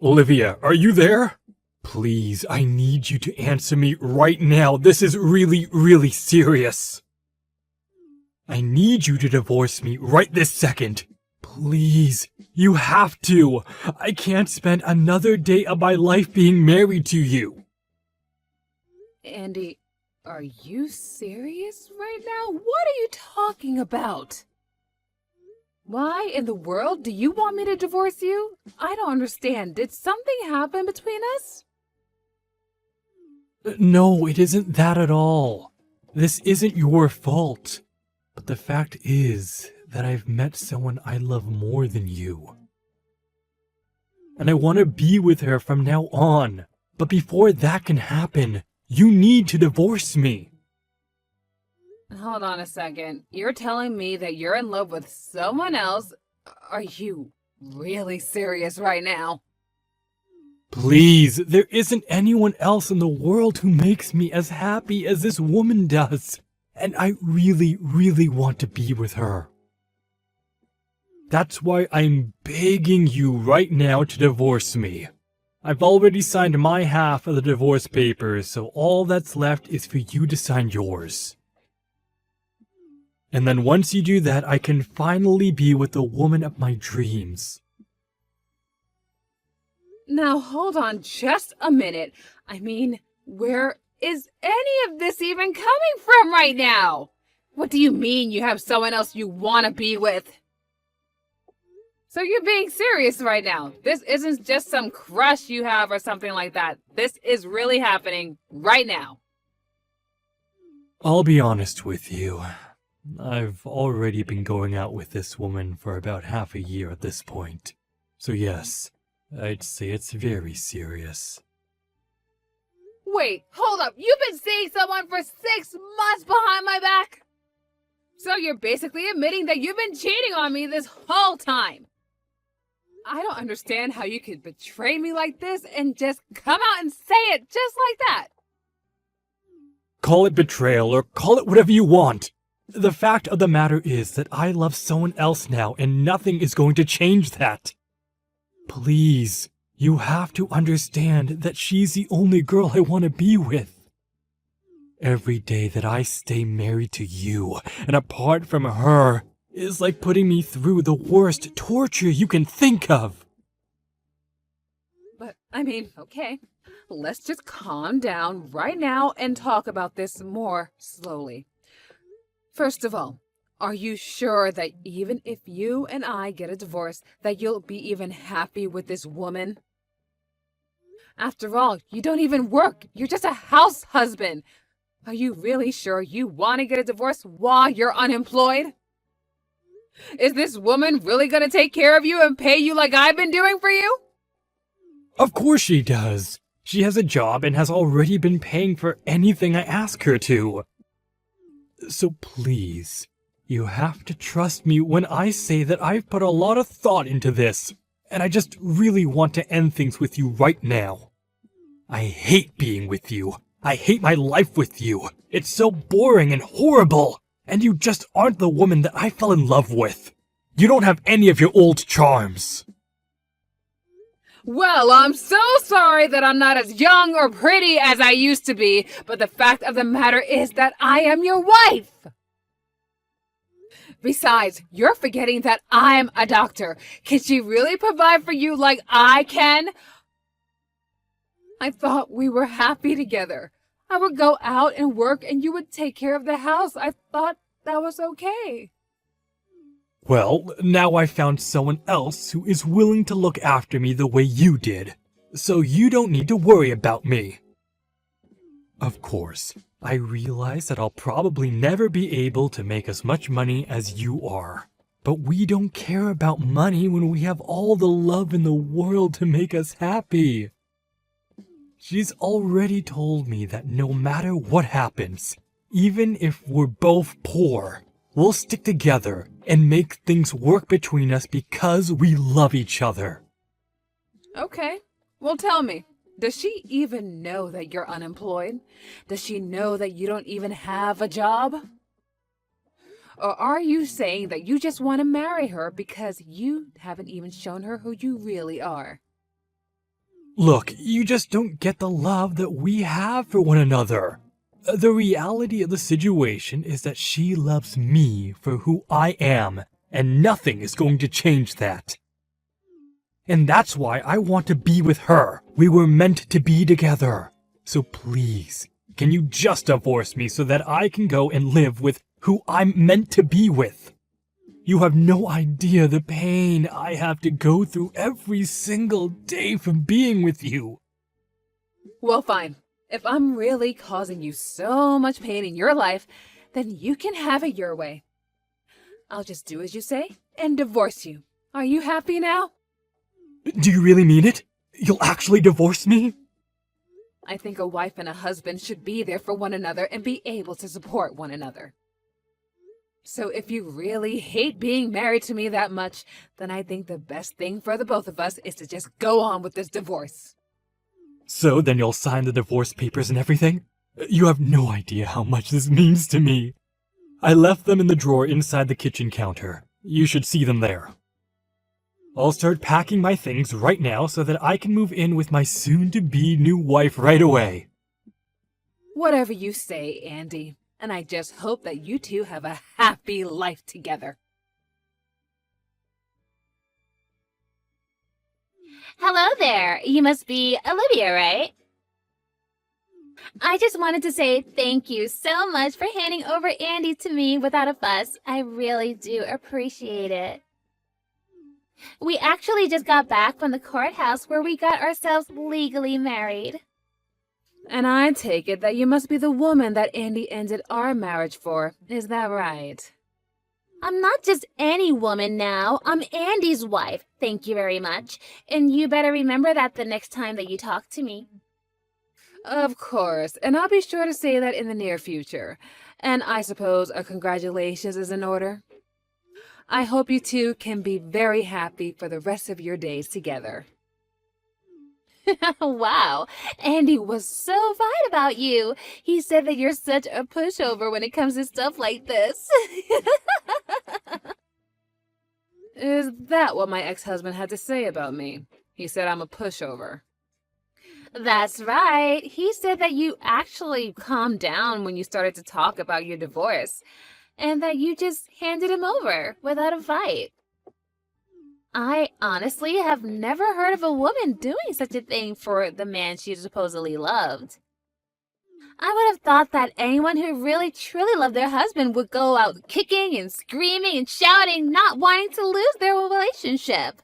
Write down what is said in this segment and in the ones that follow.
Olivia, are you there? Please, I need you to answer me right now. This is really, really serious. I need you to divorce me right this second. Please, you have to. I can't spend another day of my life being married to you. Andy, are you serious right now? What are you talking about? Why in the world do you want me to divorce you? I don't understand. Did something happen between us? No, it isn't that at all. This isn't your fault. But the fact is that I've met someone I love more than you. And I want to be with her from now on. But before that can happen, you need to divorce me. Hold on a second. You're telling me that you're in love with someone else? Are you really serious right now? Please, there isn't anyone else in the world who makes me as happy as this woman does. And I really, really want to be with her. That's why I'm begging you right now to divorce me. I've already signed my half of the divorce papers, so all that's left is for you to sign yours. And then once you do that, I can finally be with the woman of my dreams. Now hold on just a minute. I mean, where is any of this even coming from right now? What do you mean you have someone else you want to be with? So you're being serious right now. This isn't just some crush you have or something like that. This is really happening right now. I'll be honest with you. I've already been going out with this woman for about half a year at this point. So yes, I'd say it's very serious. Wait, hold up. You've been seeing someone for 6 months behind my back? So you're basically admitting that you've been cheating on me this whole time. I don't understand how you could betray me like this and just come out and say it just like that. Call it betrayal or call it whatever you want. The fact of the matter is that I love someone else now and nothing is going to change that. Please, you have to understand that she's the only girl I want to be with. Every day that I stay married to you and apart from her is like putting me through the worst torture you can think of. But, I mean, okay, let's just calm down right now and talk about this more slowly. First of all, are you sure that even if you and I get a divorce, that you'll be even happy with this woman? After all, you don't even work. You're just a house husband. Are you really sure you want to get a divorce while you're unemployed? Is this woman really going to take care of you and pay you like I've been doing for you? Of course she does. She has a job and has already been paying for anything I ask her to. So please, you have to trust me when I say that I've put a lot of thought into this, and I just really want to end things with you right now. I hate being with you. I hate my life with you. It's so boring and horrible, and you just aren't the woman that I fell in love with. You don't have any of your old charms. Well, I'm so sorry that I'm not as young or pretty as I used to be, but the fact of the matter is that I am your wife. Besides, you're forgetting that I'm a doctor. Can she really provide for you like I can? I thought we were happy together. I would go out and work and you would take care of the house. I thought that was okay. Well, now I found someone else who is willing to look after me the way you did, so you don't need to worry about me. Of course, I realize that I'll probably never be able to make as much money as you are, but we don't care about money when we have all the love in the world to make us happy. She's already told me that no matter what happens, even if we're both poor, we'll stick together and make things work between us because we love each other. Okay, well tell me, does she even know that you're unemployed? Does she know that you don't even have a job? Or are you saying that you just want to marry her because you haven't even shown her who you really are? Look, you just don't get the love that we have for one another. The reality of the situation is that she loves me for who I am, and nothing is going to change that. And that's why I want to be with her. We were meant to be together. So please, can you just divorce me so that I can go and live with who I'm meant to be with? You have no idea the pain I have to go through every single day from being with you. Well, fine. If I'm really causing you so much pain in your life, then you can have it your way. I'll just do as you say and divorce you. Are you happy now? Do you really mean it? You'll actually divorce me? I think a wife and a husband should be there for one another and be able to support one another. So if you really hate being married to me that much, then I think the best thing for the both of us is to just go on with this divorce. So then you'll sign the divorce papers and everything? You have no idea how much this means to me. I left them in the drawer inside the kitchen counter. You should see them there. I'll start packing my things right now so that I can move in with my soon-to-be new wife right away. Whatever you say, Andy. And I just hope that you two have a happy life together. Hello there. You must be Olivia, right? I just wanted to say thank you so much for handing over Andy to me without a fuss. I really do appreciate it. We actually just got back from the courthouse where we got ourselves legally married. And I take it that you must be the woman that Andy ended our marriage for. Is that right? I'm not just any woman now. I'm Andy's wife. Thank you very much. And you better remember that the next time that you talk to me. Of course, and I'll be sure to say that in the near future. And I suppose a congratulations is in order. I hope you two can be very happy for the rest of your days together. Wow, Andy was so right about you. He said that you're such a pushover when it comes to stuff like this. Is that what my ex-husband had to say about me? He said I'm a pushover. That's right. He said that you actually calmed down when you started to talk about your divorce, and that you just handed him over without a fight. I honestly have never heard of a woman doing such a thing for the man she supposedly loved. I would have thought that anyone who really truly loved their husband would go out kicking and screaming and shouting, not wanting to lose their relationship.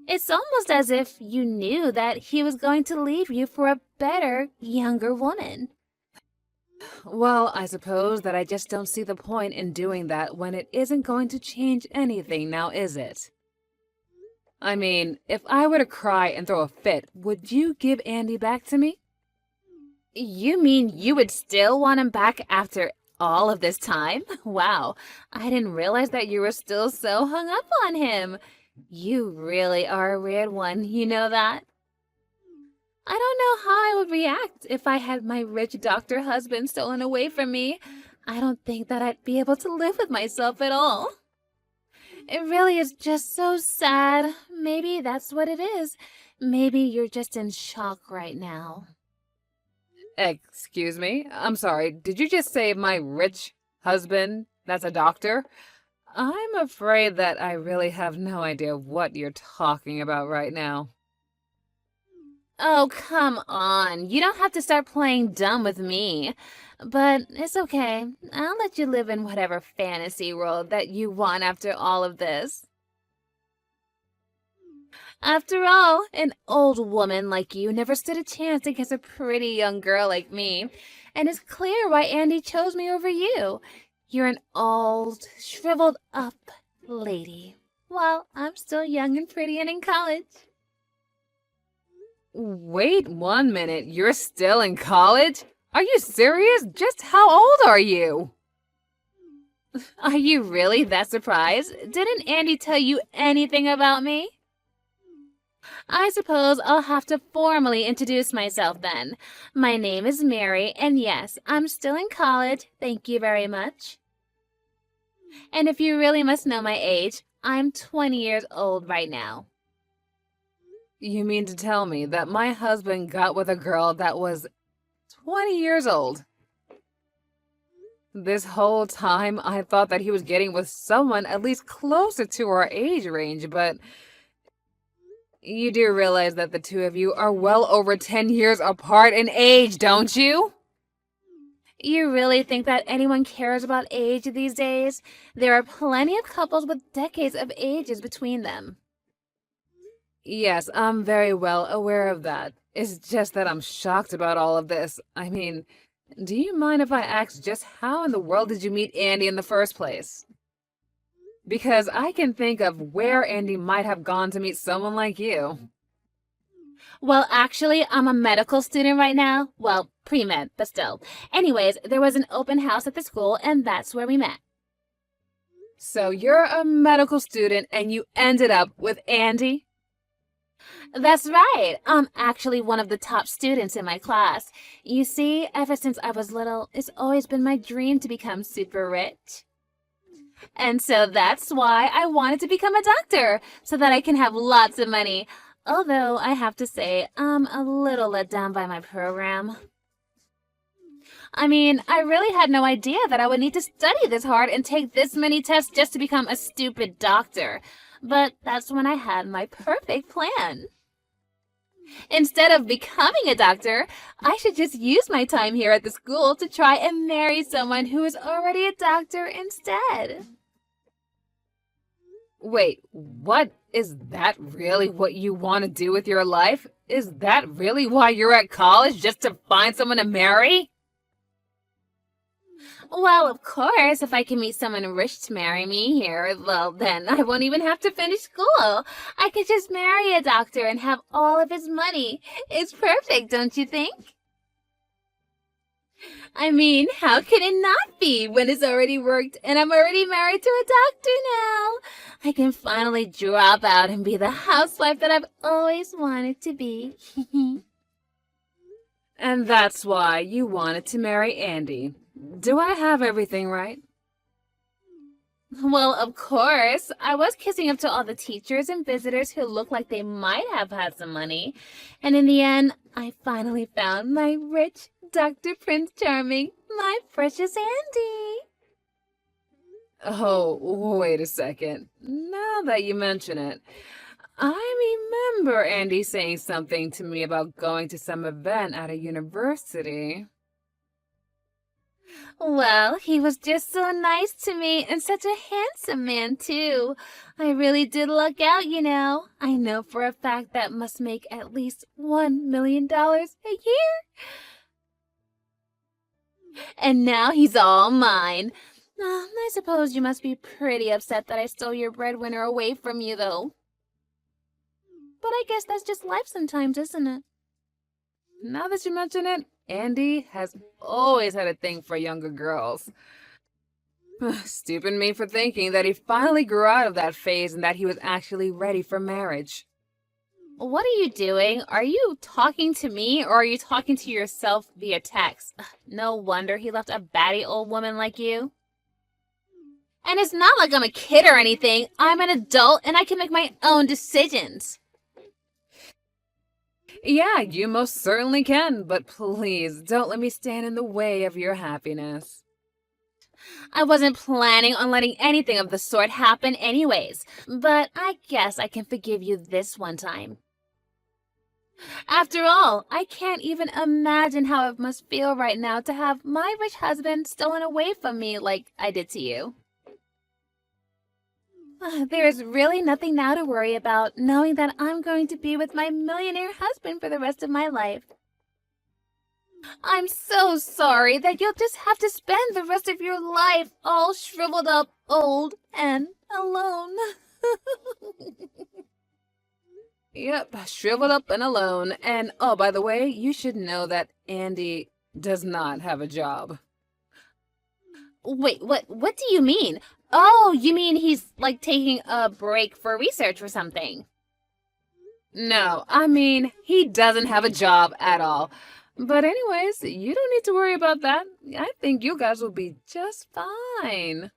It's almost as if you knew that he was going to leave you for a better, younger woman. Well, I suppose that I just don't see the point in doing that when it isn't going to change anything now, is it? I mean, if I were to cry and throw a fit, would you give Andy back to me? You mean you would still want him back after all of this time? Wow, I didn't realize that you were still so hung up on him. You really are a weird one, you know that? I don't know how I would react if I had my rich doctor husband stolen away from me. I don't think that I'd be able to live with myself at all. It really is just so sad. Maybe that's what it is. Maybe you're just in shock right now. Excuse me? I'm sorry, did you just say my rich husband that's a doctor? I'm afraid that I really have no idea what you're talking about right now. Oh, come on. You don't have to start playing dumb with me. But it's okay. I'll let you live in whatever fantasy world that you want after all of this. After all, an old woman like you never stood a chance against a pretty young girl like me. And it's clear why Andy chose me over you. You're an old, shriveled up lady. Well, I'm still young and pretty and in college. Wait 1 minute, you're still in college? Are you serious? Just how old are you? Are you really that surprised? Didn't Andy tell you anything about me? I suppose I'll have to formally introduce myself then. My name is Mary, and yes, I'm still in college, thank you very much. And if you really must know my age, I'm 20 years old right now. You mean to tell me that my husband got with a girl that was 20 years old? This whole time, I thought that he was getting with someone at least closer to our age range, but you do realize that the two of you are well over 10 years apart in age, don't you? You really think that anyone cares about age these days? There are plenty of couples with decades of ages between them. Yes, I'm very well aware of that. It's just that I'm shocked about all of this. I mean, do you mind if I ask just how in the world did you meet Andy in the first place? Because I can think of where Andy might have gone to meet someone like you. Well, actually, I'm a medical student right now. Well, pre-med, but still. Anyways, there was an open house at the school, and that's where we met. So you're a medical student and you ended up with Andy? That's right. I'm actually one of the top students in my class. You see, ever since I was little, it's always been my dream to become super rich. And so that's why I wanted to become a doctor, so that I can have lots of money. Although I have to say, I'm a little let down by my program. I mean, I really had no idea that I would need to study this hard and take this many tests just to become a stupid doctor. But that's when I had my perfect plan. Instead of becoming a doctor, I should just use my time here at the school to try and marry someone who is already a doctor instead. Wait, what? Is that really what you want to do with your life? Is that really why you're at college, just to find someone to marry? Well, of course, if I can meet someone rich to marry me here, well, then I won't even have to finish school. I could just marry a doctor and have all of his money. It's perfect, don't you think? I mean, how can it not be when it's already worked and I'm already married to a doctor now? I can finally drop out and be the housewife that I've always wanted to be. And that's why you wanted to marry Andy. Do I have everything right? Well, of course. I was kissing up to all the teachers and visitors who looked like they might have had some money. And in the end, I finally found my rich Dr. Prince Charming, my precious Andy. Oh, wait a second. Now that you mention it, I remember Andy saying something to me about going to some event at a university. Well, he was just so nice to me and such a handsome man, too. I really did luck out, you know. I know for a fact that must make at least $1 million a year. And now he's all mine. I suppose you must be pretty upset that I stole your breadwinner away from you, though. But I guess that's just life sometimes, isn't it? Now that you mention it, Andy has always had a thing for younger girls. Stupid me for thinking that he finally grew out of that phase and that he was actually ready for marriage. What are you doing? Are you talking to me or are you talking to yourself via text? No wonder he left a batty old woman like you. And it's not like I'm a kid or anything. I'm an adult and I can make my own decisions. Yeah, you most certainly can, but please don't let me stand in the way of your happiness. I wasn't planning on letting anything of the sort happen anyways, but I guess I can forgive you this one time. After all, I can't even imagine how it must feel right now to have my rich husband stolen away from me like I did to you. There is really nothing now to worry about, knowing that I'm going to be with my millionaire husband for the rest of my life. I'm so sorry that you'll just have to spend the rest of your life all shriveled up, old, and alone. Yep, shriveled up and alone. And, oh, by the way, you should know that Andy does not have a job. Wait, what do you mean? Oh, you mean he's, like, taking a break for research or something? No, I mean, he doesn't have a job at all. But anyways, you don't need to worry about that. I think you guys will be just fine.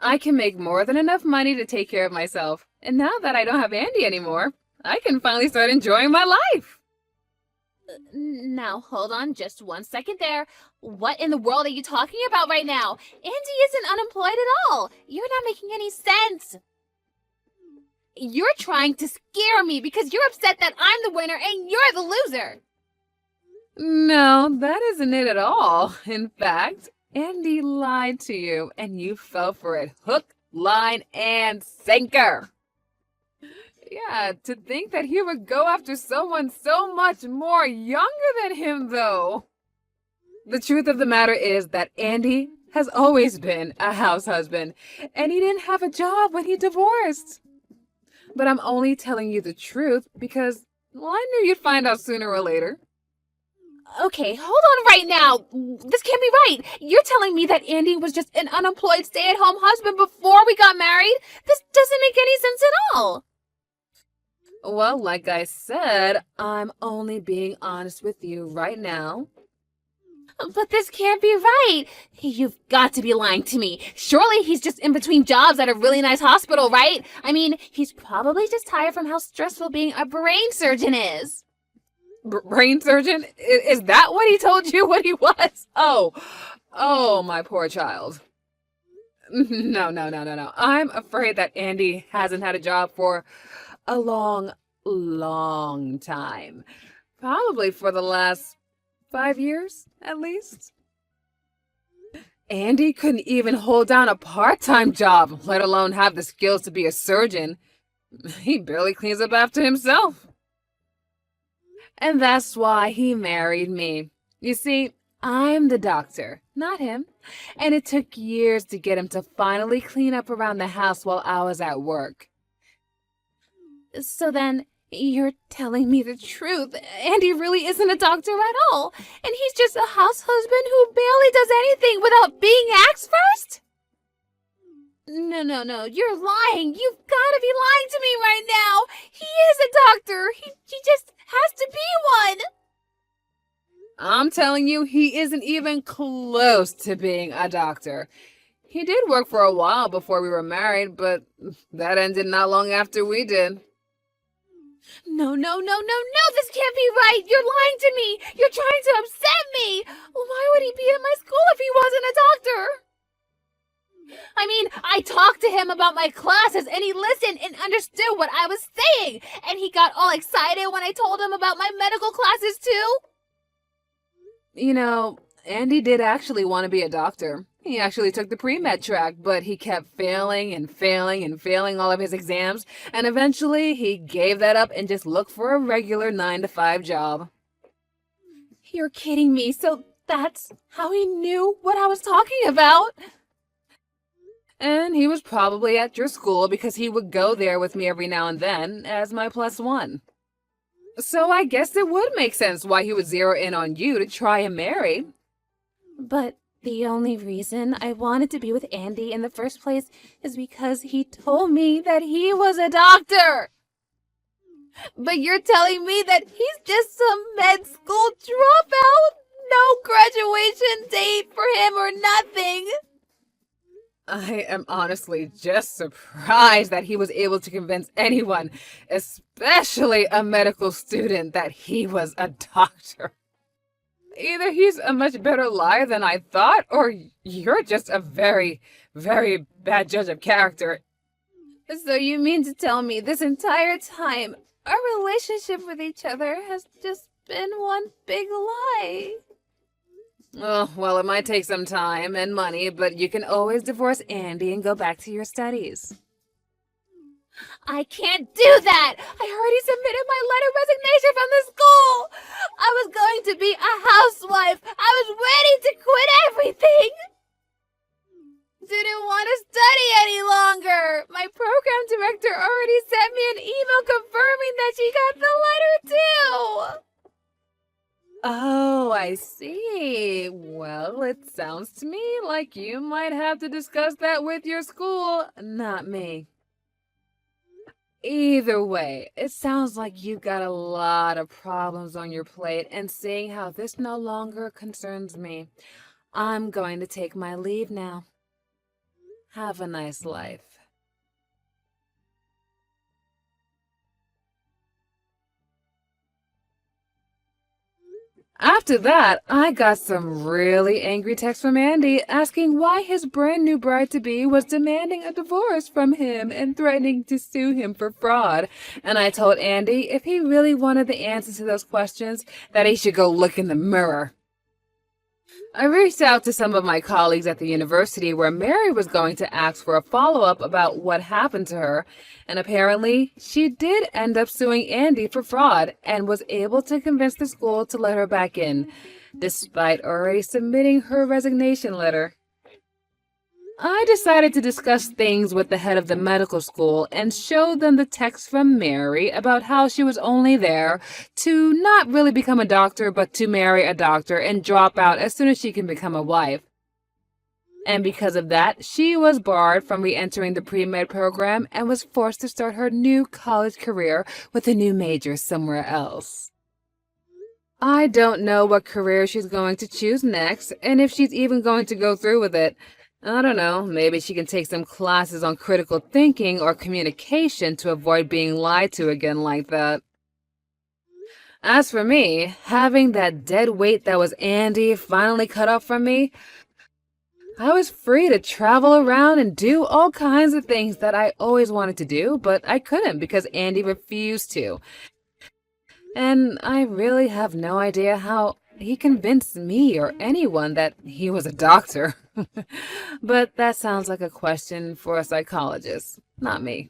I can make more than enough money to take care of myself. And now that I don't have Andy anymore, I can finally start enjoying my life. Now, hold on just 1 second there. What in the world are you talking about right now? Andy isn't unemployed at all. You're not making any sense. You're trying to scare me because you're upset that I'm the winner and you're the loser. No, that isn't it at all. In fact, Andy lied to you and you fell for it hook, line, and sinker. Yeah, to think that he would go after someone so much more younger than him, though. The truth of the matter is that Andy has always been a house husband, and he didn't have a job when he divorced. But I'm only telling you the truth because, well, I knew you'd find out sooner or later. Okay, hold on right now. This can't be right. You're telling me that Andy was just an unemployed stay-at-home husband before we got married? This doesn't make any sense at all. Well, like I said, I'm only being honest with you right now. But this can't be right. You've got to be lying to me. Surely he's just in between jobs at a really nice hospital, right? I mean, he's probably just tired from how stressful being a brain surgeon is. Brain surgeon? Is that what he told you what he was? Oh, my poor child. No. I'm afraid that Andy hasn't had a job for a long time. Probably for the last 5 years, at least. Andy couldn't even hold down a part-time job, let alone have the skills to be a surgeon. He barely cleans up after himself. And that's why he married me. You see, I'm the doctor, not him. And it took years to get him to finally clean up around the house while I was at work. So then, you're telling me the truth. Andy really isn't a doctor at all. And he's just a house husband who barely does anything without being asked first? No. You're lying. You've got to be lying to me right now. He is a doctor. He just has to be one. I'm telling you, he isn't even close to being a doctor. He did work for a while before we were married, but that ended not long after we did. No, this can't be right. You're lying to me. You're trying to upset me. Why would he be at my school if he wasn't a doctor? I mean, I talked to him about my classes and he listened and understood what I was saying. And he got all excited when I told him about my medical classes too. You know, Andy did actually want to be a doctor. He actually took the pre-med track, but he kept failing all of his exams, and eventually he gave that up and just looked for a regular 9-to-5 job. You're kidding me, so that's how he knew what I was talking about? And he was probably at your school because he would go there with me every now and then as my +1. So I guess it would make sense why he would zero in on you to try and marry. But the only reason I wanted to be with Andy in the first place is because he told me that he was a doctor. But you're telling me that he's just some med school dropout? No graduation date for him or nothing? I am honestly just surprised that he was able to convince anyone, especially a medical student, that he was a doctor. Either he's a much better liar than I thought, or you're just a very, very bad judge of character. So you mean to tell me this entire time, our relationship with each other has just been one big lie? Oh, well, it might take some time and money, but you can always divorce Andy and go back to your studies. I can't do that! I already submitted my letter of resignation from the school! I was going to be a housewife! I was ready to quit everything! Didn't want to study any longer! My program director already sent me an email confirming that she got the letter too! Oh, I see. Well, it sounds to me like you might have to discuss that with your school, not me. Either way, it sounds like you've got a lot of problems on your plate, and seeing how this no longer concerns me, I'm going to take my leave now. Have a nice life. After that, I got some really angry texts from Andy asking why his brand new bride-to-be was demanding a divorce from him and threatening to sue him for fraud. And I told Andy if he really wanted the answers to those questions, that he should go look in the mirror. I reached out to some of my colleagues at the university where Mary was going to ask for a follow-up about what happened to her, and apparently she did end up suing Andy for fraud and was able to convince the school to let her back in, despite already submitting her resignation letter. I decided to discuss things with the head of the medical school and showed them the text from Mary about how she was only there to not really become a doctor, but to marry a doctor and drop out as soon as she can become a wife. And because of that, she was barred from re-entering the pre-med program and was forced to start her new college career with a new major somewhere else. I don't know what career she's going to choose next, and if she's even going to go through with it. I don't know, maybe she can take some classes on critical thinking or communication to avoid being lied to again like that. As for me, having that dead weight that was Andy finally cut off from me, I was free to travel around and do all kinds of things that I always wanted to do, but I couldn't because Andy refused to. And I really have no idea how he convinced me or anyone that he was a doctor. But that sounds like a question for a psychologist, not me.